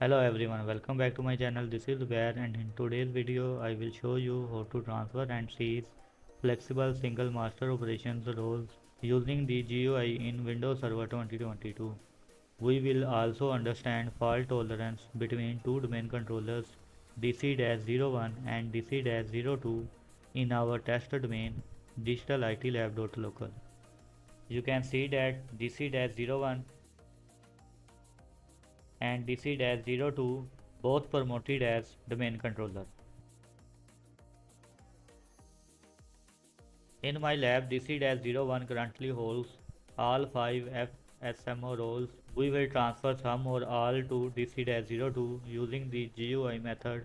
Hello everyone, welcome back to my channel. This is Where, and in today's video I will show you how to transfer and seize flexible single master operations roles using the GUI in Windows Server 2022. We will also understand fault tolerance between two domain controllers DC-01 and DC-02 in our test domain digitalitlab.local. You can see that DC-01 and DC-02 both promoted as domain controller. In my lab, DC-01 currently holds all 5 FSMO roles. We will transfer some or all to DC-02 using the GUI method.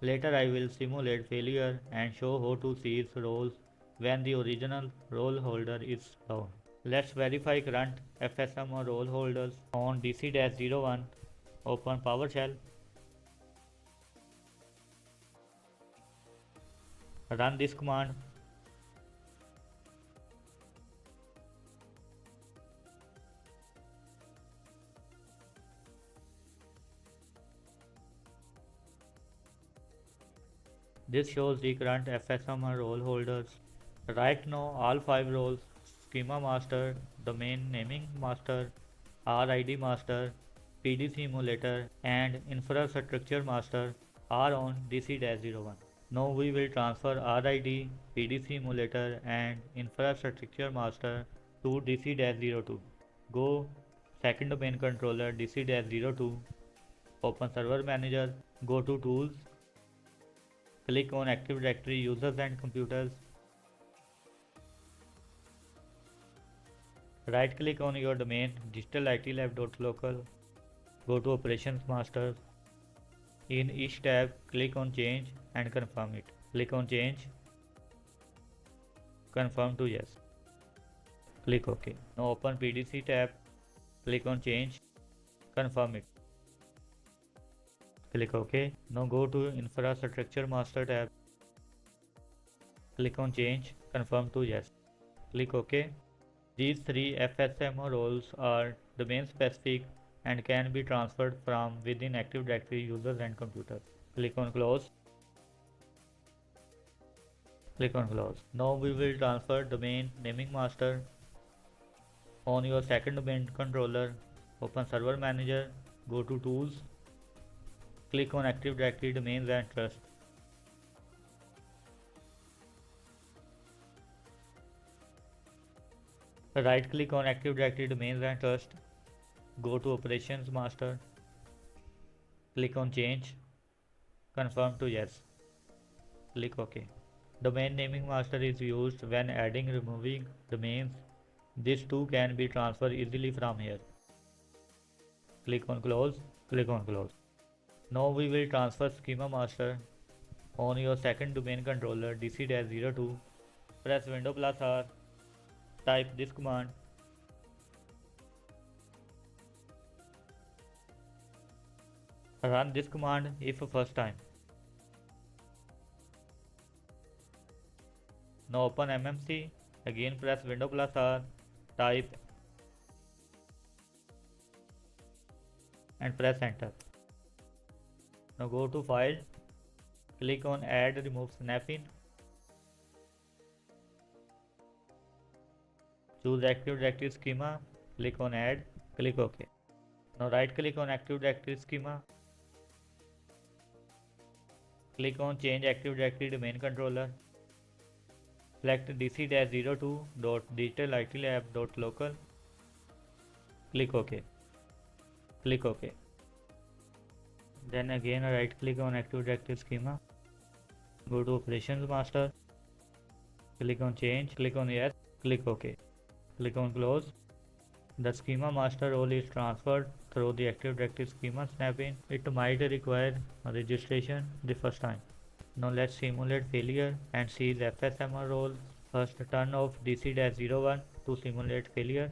Later I will simulate failure and show how to seize roles when the original role holder is down. Let's verify current FSMO role holders on DC-01. Open PowerShell. Run this command. This shows the current FSMO role holders. Right now all 5 roles schema master, domain naming master, RID master, PD simulator and infrastructure master are on DC-01. Now we will transfer RID, PD simulator and infrastructure master to DC-02. Go second domain controller DC-02, open server manager, go to tools, click on Active Directory users and computers. Right click on your domain digitalitlab.local. Go to Operations Master. In each tab, click on Change and confirm it. Click on Change. Confirm to Yes. Click OK. Now open PDC tab. Click on Change. Confirm it. Click OK. Now go to Infrastructure Master tab. Click on Change. Confirm to Yes. Click OK. These 3 FSMO roles are domain specific and can be transferred from within Active Directory users and computers. Click on Close. Click on Close. Now we will transfer domain naming master on your second domain controller. Open Server Manager, go to Tools, click on Active Directory Domains and Trust. Right click on Active Directory Domains and Trust, go to Operations Master, click on Change, confirm to Yes. Click OK. Domain naming master is used when adding removing domains. This too can be transferred easily from here. Click on Close. Click on Close. Now we will transfer schema master on your second domain controller DC-02. Press Windows plus R. Type this command. Run this command if first time. Now open MMC. Again press Windows plus R. Type and press enter. Now go to File. Click on Add Remove Snap-in. Choose Active Directory Schema. Click on Add. Click OK. Now right click on Active Directory Schema. Click on Change Active Directory Domain Controller. Select dc-02.digitalitlab.local. Click OK. Click OK. Then again right click on Active Directory Schema. Go to Operations Master. Click on Change. Click on Yes. Click OK. Click on Close. The schema master role is transferred through the Active Directory schema snap-in. It might require registration the first time. Now let's simulate failure and see the FSMO role. First turn off DC-01 to simulate failure.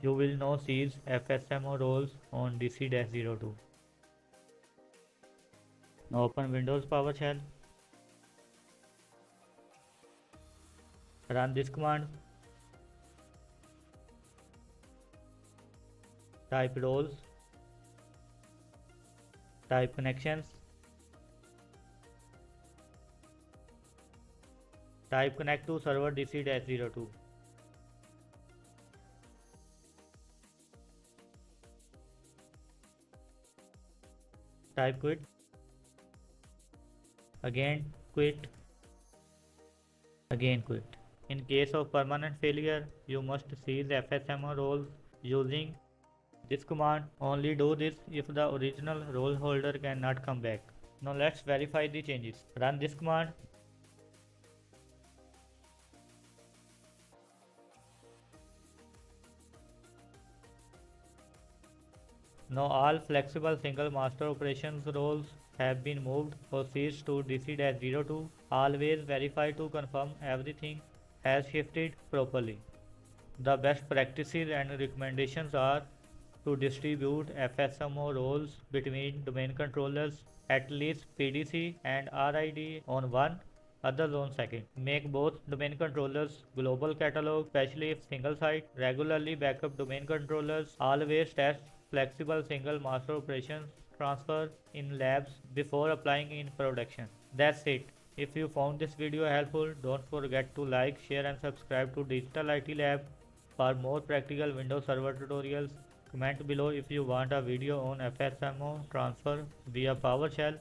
You will now seize FSMO roles on DC-02. Now open Windows PowerShell. Run this command. type roles, type connections, type connect to server DC-02, type quit, again quit, again quit. In case of permanent failure, you must cease FSMO roles using this command. Only do this if the original role holder cannot come back. Now let's verify the changes. Run this command. Now all flexible single master operations roles have been moved or ceased to DC-02. Always verify to confirm everything has shifted properly. The best practices and recommendations are to distribute FSMO roles between domain controllers, at least PDC and RID on one, others on second. Make both domain controllers global catalog, especially if single site. Regularly backup domain controllers. Always test flexible single master operations transfer in labs before applying in production. That's it. If you found this video helpful, don't forget to like, share and subscribe to Digital IT Lab for more practical Windows Server tutorials. Comment below if you want a video on FSMO transfer via PowerShell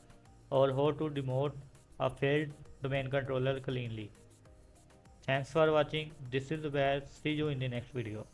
or how to demote a failed domain controller cleanly. Thanks for watching. This is Zubair. See you in the next video.